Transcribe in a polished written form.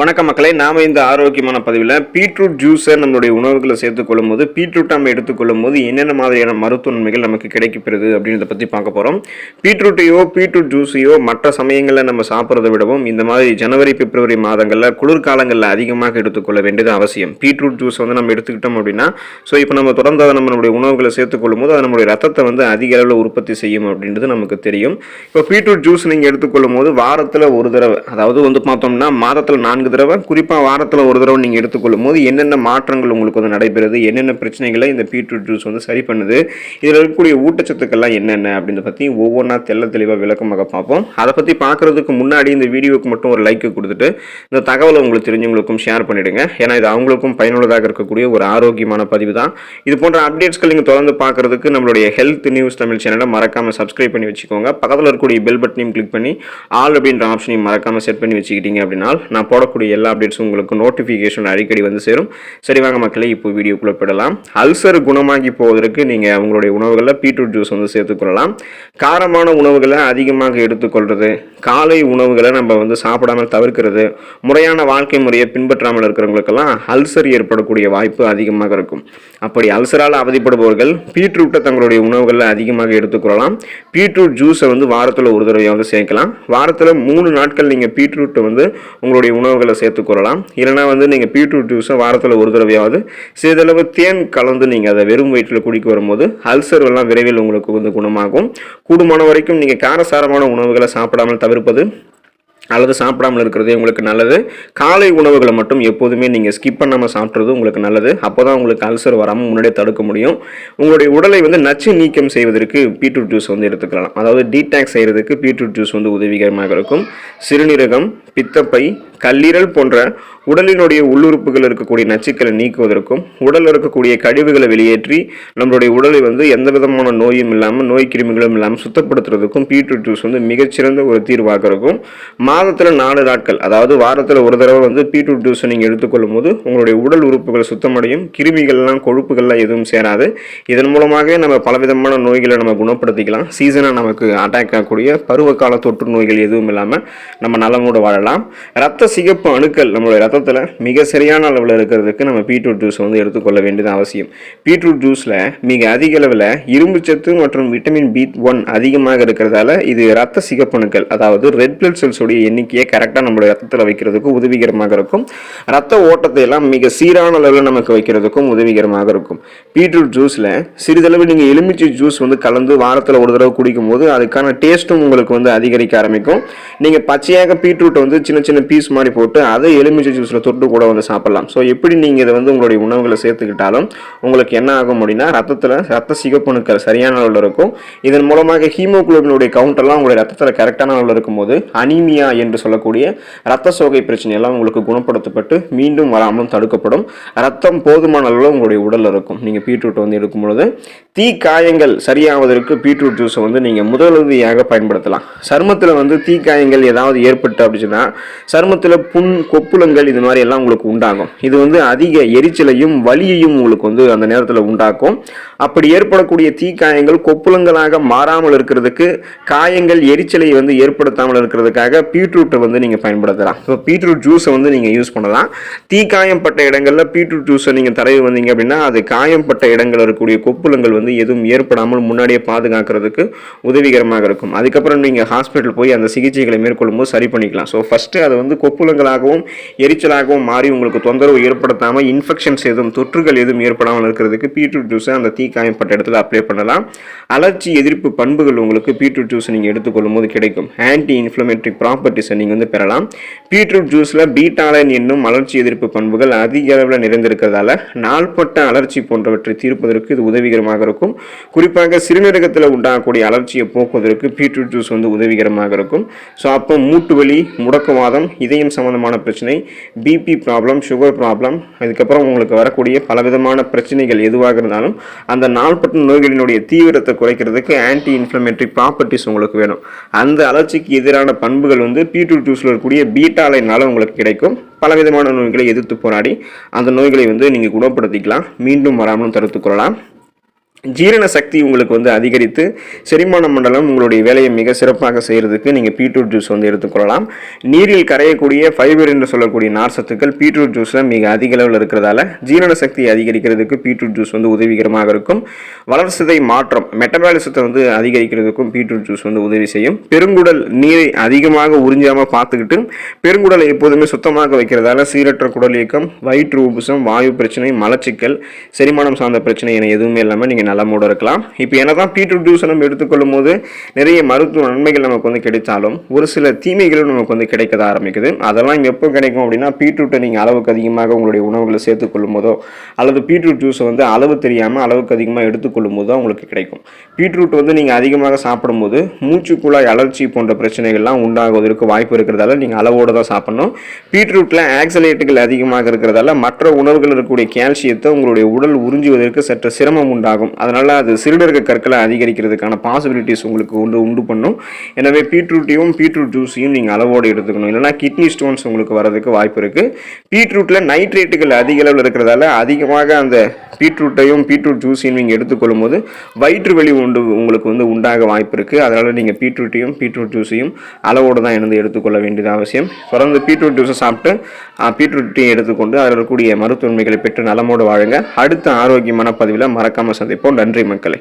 வணக்கம் மக்களே, நாம் இந்த ஆரோக்கியமான பதிவில் பீட்ரூட் ஜூஸை நம்மளுடைய உணவுகளை சேர்த்துக்கொள்ளும் போது பீட்ரூட் நம்ம எடுத்துக்கொள்ளும் போது என்னென்ன மாதிரியான மருத்துவ நன்மைகள் நமக்கு கிடைக்கப்பெறுது அப்படின்றத பற்றி பார்க்க போகிறோம். பீட்ரூட் ஜூஸையோ மற்ற சமயங்களில் நம்ம சாப்பிட்றத விடவும் இந்த மாதிரி ஜனவரி பிப்ரவரி மாதங்களில் குளிர்காலங்களில் அதிகமாக எடுத்துக்கொள்ள வேண்டியது அவசியம். பீட்ரூட் ஜூஸ் வந்து நம்ம எடுத்துக்கிட்டோம் அப்படின்னா இப்போ நம்ம தொடர்ந்து அதை நம்மளுடைய உணவுகளை சேர்த்துக்கொள்ளும் போது அது நம்மளுடைய ரத்தத்தை வந்து அதிக அளவில் உற்பத்தி செய்யும் அப்படின்றது நமக்கு தெரியும். இப்போ பீட்ரூட் ஜூஸ் நீங்கள் எடுத்துக்கொள்ளும் போது வாரத்தில் ஒரு தடவை, அதாவது வந்து பார்த்தோம்னா மாதத்தில் 4 தடவை, குறிப்பாக வாரத்தில் ஒரு தடவை நீங்கள் எடுத்துக்கொள்ளும் போது என்னென்ன மாற்றங்கள் உங்களுக்கு வந்து நடைபெறுது, என்னென்ன பிரச்சனைகளை இந்த பீட்ரூட் ஜூஸ் வந்து சரி பண்ணுது, இதில் இருக்கக்கூடிய ஊட்டச்சத்துக்கள்லாம் என்னென்ன அப்படின்றத பற்றி ஒவ்வொன்றா தெளிவாக விளக்கமாக பார்ப்போம். அதை பற்றி பார்க்குறதுக்கு முன்னாடி இந்த வீடியோவுக்கு மட்டும் ஒரு லைக் கொடுத்துட்டு இந்த தகவலை உங்களுக்கு தெரிஞ்சவங்களுக்கும் ஷேர் பண்ணிவிடுங்க. ஏன்னா இது அவங்களுக்கும் பயனுள்ளதாக இருக்கக்கூடிய ஒரு ஆரோக்கியமான பதிவு தான். இது போன்ற அப்டேட்ஸ்கள் நீங்கள் தொடர்ந்து பார்க்குறதுக்கு நம்மளுடைய ஹெல்த் நியூஸ் தமிழ் சேனலை மறக்காமல் சப்ஸ்கிரைப் பண்ணி வச்சுக்கோங்க. பக்கத்தில் இருக்கக்கூடிய பெல் பட்டனையும் கிளிக் பண்ணி ஆல் அப்படின்ற ஆப்ஷனையும் மறக்காமல் செட் பண்ணி வச்சுக்கிட்டீங்க அப்படின்னா நான் போடக்கூடிய எல்லா அப்டேட்ஸும் உங்களுக்கு நோட்டிஃபிகேஷன் அடிக்கடி வந்து சேரும். சரி வாங்க மக்களே, இப்போ வீடியோக்குள்ளே போயிடலாம். அல்சர் குணமாகி போவதற்கு நீங்கள் உங்களுடைய உணவுகளில் பீட்ரூட் ஜூஸ் வந்து சேர்த்துக்கொள்ளலாம். காரமான உணவுகளை அதிகமாக எடுத்துக்கொள்வது, காலை உணவுகளை நம்ம வந்து சாப்பிடாமல் தவிர்க்கிறது, முறையான வாழ்க்கை முறையை பின்பற்றாமல் இருக்கிறவங்களுக்கெல்லாம் அல்சர் ஏற்படக்கூடிய வாய்ப்பு அதிகமாக இருக்கும். அப்படி அல்சரால் அவதிப்படுபவர்கள் பீட்ரூட்டை தங்களுடைய உணவுகளில் அதிகமாக எடுத்துக்கொள்ளலாம். பீட்ரூட் ஜூஸை வந்து வாரத்தில் ஒரு தடவையாவது சேர்க்கலாம். வாரத்தில் 3 நாட்கள் நீங்கள் பீட்ரூட்டை வந்து உங்களுடைய உணவுகளை சேர்த்துக்கொள்ளலாம். இல்லைனா வந்து நீங்கள் பீட்ரூட் ஜூஸை வாரத்தில் ஒரு தடவையாவது சிறிதளவு தேன் கலந்து நீங்கள் அதை வெறும் வயிற்றில் குடிக்க வரும்போது அல்சர் எல்லாம் விரைவில் உங்களுக்கு வந்து குணமாகும். கூடுமான வரைக்கும் நீங்கள் காரசாரமான உணவுகளை சாப்பிடாமல் தவிர்ப்பது அல்லது சாப்பிடாமல் இருக்கிறதே உங்களுக்கு நல்லது. காலை உணவுகளை மட்டும் எப்போதுமே நீங்கள் ஸ்கிப் பண்ணாமல் சாப்பிட்றது உங்களுக்கு நல்லது. அப்போ தான் உங்களுக்கு அல்சர் வராமல் முன்னாடியே தடுக்க முடியும். உங்களுடைய உடலை வந்து நச்சு நீக்கம் செய்வதற்கு பீட்ரூட் ஜூஸ் வந்து எடுத்துக்கலாம். அதாவது டீடாக்ஸ் செய்கிறதுக்கு பீட்ரூட் ஜூஸ் வந்து உதவிகரமாக இருக்கும். சிறுநீரகம், பித்தப்பை, கல்லீரல் போன்ற உடலினுடைய உள்ளுறுப்புகள் இருக்கக்கூடிய நச்சுக்களை நீக்குவதற்கும் உடலில் இருக்கக்கூடிய கழிவுகளை வெளியேற்றி நம்மளுடைய உடலை வந்து எந்த விதமான நோயும் இல்லாமல், நோய் கிருமிகளும் இல்லாமல் சுத்தப்படுத்துறதுக்கும் பீட்ரூட் ஜூஸ் வந்து மிகச்சிறந்த ஒரு தீர்வாக இருக்கும். மாதத்தில் 4 நாட்கள், அதாவது வாரத்தில் ஒரு தடவை வந்து பீட்ரூட் ஜூஸை நீங்கள் எடுத்துக்கொள்ளும் போது உங்களுடைய உடல் உறுப்புகள் சுத்தமடையும். கிருமிகள்லாம், கொழுப்புகள்லாம் எதுவும் சேராது. இதன் மூலமாக நம்ம பலவிதமான நோய்களை நம்ம குணப்படுத்திக்கலாம். சீசனாக நமக்கு அட்டாக் ஆகக்கூடிய பருவகால தொற்று நோய்கள் எதுவும் இல்லாமல் நம்ம நலமோடு வாழலாம். ரத்த சிகப்பு அணுக்கள் நம்மளுடைய ரத்தத்தில் மிக சரியான அளவில் இருக்கிறதுக்கு நம்ம பீட்ரூட் ஜூஸ் வந்து எடுத்துக்கொள்ள வேண்டியது அவசியம். பீட்ரூட் ஜூஸில் மிக அதிக அளவில் இரும்பு சத்து மற்றும் விட்டமின் B1 அதிகமாக இருக்கிறதால இது ரத்த சிகப்பு அணுக்கள், அதாவது ரெட் பிளட் செல்ஸுடைய எண்ணிக்கையை கரெக்டாக நம்மளுடைய ரத்தத்தில் வைக்கிறதுக்கு உதவிகரமாக இருக்கும். ரத்த ஓட்டத்தை எல்லாம் மிக சீரான அளவில் நமக்கு வைக்கிறதுக்கும் உதவிகரமாக இருக்கும். பீட்ரூட் ஜூஸில் சிறிதளவு நீங்கள் எலுமிச்சை ஜூஸ் வந்து கலந்து வாரத்தில் ஒரு தடவை குடிக்கும் போது அதுக்கான டேஸ்ட்டும் உங்களுக்கு வந்து அதிகரிக்க ஆரம்பிக்கும். நீங்கள் பச்சையாக பீட்ரூட்டை வந்து சின்ன சின்ன பீஸ் மாதிரி போட்டு அதை எலுமிச்சை ஜூஸில் தொட்டு கூட வந்து சாப்பிடலாம். ஸோ எப்படி நீங்கள் இதை வந்து உங்களுடைய உணவுகளை சேர்த்துக்கிட்டாலும் உங்களுக்கு என்ன ஆகும் அப்படின்னா ரத்தத்தில் ரத்த சிகப்பணுக்கள் சரியான அளவில் இருக்கும். இதன் மூலமாக ஹீமோகுளோபினுடைய கவுண்டெல்லாம் உங்களுடைய ரத்தத்தில் கரெக்டான அளவில் இருக்கும்போது அனீமியா என்று சொல்லக்கூடிய ரத்த சோகை பிரச்சனையெல்லாம் உங்களுக்கு குணப்படுத்தப்பட்டு மீண்டும் வராமலும் தடுக்கப்படும். ரத்தம் போதுமான அளவில் உங்களுடைய உடலில் இருக்கும். நீங்கள் பீட்ரூட் வந்து எடுக்கும் பொழுது தீ காயங்கள் சரியாவதற்கு பீட்ரூட் ஜூஸை வந்து நீங்கள் முதலுதவியாக பயன்படுத்தலாம். சருமத்தில் வந்து தீ காயங்கள் ஏதாவது ஏற்பட்டு அப்படின்னா சருமத்தில் புண், கொப்புளங்கள் இது மாதிரி எல்லாம் உங்களுக்கு உண்டாகும். இது வந்து அதிக எரிச்சலையும் வலியையும் உங்களுக்கு வந்து அந்த நேரத்தில் உண்டாக்கும். அப்படி ஏற்படக்கூடிய தீக்காயங்கள் கொப்புளங்களாக மாறாமல் இருக்கிறதுக்கு, காயங்கள் எரிச்சலை வந்து ஏற்படுத்தாமல் இருக்கிறதுக்காக பீட்ரூட்டை வந்து நீங்கள் பயன்படுத்தலாம். ஸோ பீட்ரூட் ஜூஸை வந்து நீங்கள் யூஸ் பண்ணலாம். தீக்காயம்பட்ட இடங்களில் பீட்ரூட் ஜூஸை நீங்கள் தடவி வந்தீங்க அப்படின்னா அது காயம்பட்ட இடங்களில் இருக்கக்கூடிய கொப்புளங்கள் வந்து எதுவும் ஏற்படாமல் முன்னாடியே பாதுகாக்கிறதுக்கு உதவிகரமாக இருக்கும். அதுக்கப்புறம் நீங்கள் ஹாஸ்பிட்டல் போய் அந்த சிகிச்சைகளை மேற்கொள்ளும் போது சரி பண்ணிக்கலாம். ஸோ ஃபஸ்ட்டு அது வந்து கொப்புளங்களாகவும் எரிச்சலாகவும் மாறி உங்களுக்கு தொந்தரவு ஏற்படுத்தாமல், இன்ஃபெக்ஷன்ஸ் எதுவும், தொற்றுகள் எதுவும் ஏற்படாமல் இருக்கிறதுக்கு பீட்ரூட் ஜூஸை அந்த தீக்காயப்பட்ட இடத்துல அப்ளை பண்ணலாம். அலர்ஜி எதிர்ப்பு பண்புகள் உங்களுக்கு பீட்ரூட் ஜூஸை நீங்கள் எடுத்துக்கொள்ளும் போது கிடைக்கும். ஆன்டி இன்ஃப்ளமேட்டரி ப்ராப்பர்ட்டிஸை நீங்கள் வந்து பெறலாம். பீட்ரூட் ஜூஸில் பீட்டாலைன் என்னும் அலர்ஜி எதிர்ப்பு பண்புகள் அதிக அளவில் நிறைந்திருக்கிறதால நாள்பட்ட அலர்ஜி போன்றவற்றை தீர்ப்பதற்கு இது உதவிகரமாக இருக்கும். குறிப்பாக சிறுநீரகத்தில் உண்டாகக்கூடிய அலர்ஜியை போக்குவதற்கு பீட்ரூட் ஜூஸ் வந்து உதவிகரமாக இருக்கும். ஸோ அப்போ மூட்டு வலி, முடக்குவாதம், இதயம் சம்பந்தமான பிரச்சனை, பிபி ப்ராப்ளம், சுகர் ப்ராப்ளம், அதுக்கப்புறம் உங்களுக்கு வரக்கூடிய பலவிதமான பிரச்சனைகள் எதுவாக இருந்தாலும் அந்த நாள்பட்ட நோய்களினுடைய தீவிரத்தை குறைக்கிறதுக்கு ஆன்டி இன்ஃப்ளமேட்டரி ப்ராப்பர்ட்டிஸ் உங்களுக்கு வேணும். அந்த அலர்ஜிக்கு எதிரான பண்புகள் வந்து பீட்ரூட் ஜூஸில் இருக்கக்கூடிய பீட்டாலைனால உங்களுக்கு கிடைக்கும். பலவிதமான நோய்களை எதிர்த்து போராடி அந்த நோய்களை வந்து நீங்கள் குணப்படுத்திக்கலாம். மீண்டும் வராமலும் தடுத்துக்கொள்ளலாம். ஜீரண சக்தி உங்களுக்கு வந்து அதிகரித்து செரிமான மண்டலம் உங்களுடைய வேலையை மிக சிறப்பாக செய்கிறதுக்கு நீங்கள் பீட்ரூட் ஜூஸ் வந்து எடுத்துக்கொள்ளலாம். நீரில் கரையக்கூடிய ஃபைபர் என்று சொல்லக்கூடிய நார் சத்துக்கள் பீட்ரூட் ஜூஸில் மிக அதிக அளவில் இருக்கிறதால ஜீரண சக்தியை அதிகரிக்கிறதுக்கு பீட்ரூட் ஜூஸ் வந்து உதவிகரமாக இருக்கும். வளர்சிதை மாற்றம் மெட்டபாலிசத்தை வந்து அதிகரிக்கிறதுக்கும் பீட்ரூட் ஜூஸ் வந்து உதவி செய்யும். பெருங்குடல் நீரை அதிகமாக உறிஞ்சாமல் பார்த்துக்கிட்டு பெருங்குடலை எப்போதுமே சுத்தமாக வைக்கிறதால சீரற்ற குடல் இயக்கம், வயிற்று உபுசம், வாயு பிரச்சனை, மலச்சிக்கல், செரிமானம் சார்ந்த பிரச்சனை என எதுவுமே இல்லாமல் நீங்கள் நலமோடு இருக்கலாம். இப்போ என்னதான் பீட்ரூட் ஜூஸ் நம்ம எடுத்துக்கொள்ளும் போது நிறைய மருத்துவ நன்மைகள் நமக்கு வந்து கிடைத்தாலும் ஒரு சில தீமைகளும் நமக்கு வந்து கிடைக்க ஆரம்பிக்குது. அதெல்லாம் எப்போ கிடைக்கும் அப்படின்னா பீட்ரூட்டை நீங்கள் அளவுக்கு அதிகமாக உங்களுடைய உணவுகளை சேர்த்துக்கொள்ளும் போதோ அல்லது பீட்ரூட் ஜூஸை வந்து அளவு தெரியாமல் அளவுக்கு அதிகமாக எடுத்துக்கொள்ளும் போதோ உங்களுக்கு கிடைக்கும். பீட்ரூட் வந்து நீங்கள் அதிகமாக சாப்பிடும்போது மூச்சுக்குழாய் அலர்ச்சி போன்ற பிரச்சனைகள்லாம் உண்டாகுவதற்கு வாய்ப்பு இருக்கிறதால நீங்கள் அளவோடு தான் சாப்பிடணும். பீட்ரூட்டில் ஆக்சலேட்டுகள் அதிகமாக இருக்கிறதால மற்ற உணவுகள் இருக்கக்கூடிய கால்சியத்தை உங்களுடைய உடல் உறிஞ்சுவதற்கு சற்று சிரமம் உண்டாகும். அதனால் அது சிறுநீரக கற்களை அதிகரிக்கிறதுக்கான பாசிபிலிட்டிஸ் உங்களுக்கு உண்டு பண்ணும். எனவே பீட்ரூட்டையும் பீட்ரூட் ஜூஸையும் நீங்கள் அளவோடு எடுத்துக்கணும். இல்லைனா கிட்னி ஸ்டோன்ஸ் உங்களுக்கு வரதுக்கு வாய்ப்பு இருக்குது. பீட்ரூட்டில் நைட்ரேட்டுகள் அதிக அளவில் இருக்கிறதால அதிகமாக அந்த பீட்ரூட்டையும் பீட்ரூட் ஜூஸையும் நீங்கள் எடுத்துக்கொள்ளும் போது வயிற்று வலி உங்களுக்கு வந்து உண்டாக வாய்ப்பு இருக்குது. அதனால் நீங்கள் பீட்ரூட்டையும் பீட்ரூட் ஜூஸையும் அளவோடு தான் இருந்து எடுத்துக்கொள்ள வேண்டியது அவசியம். தொடர்ந்து பீட்ரூட் ஜூஸை சாப்பிட்டு பீட்ரூட்டையும் எடுத்துக்கொண்டு அதில் இருக்கக்கூடிய மருத்துவன்மைகளை பெற்று நலமோடு வாழுங்க. அடுத்த ஆரோக்கியமான பதிவில் மறக்காமல் சந்திப்போம். நன்றி மக்களே.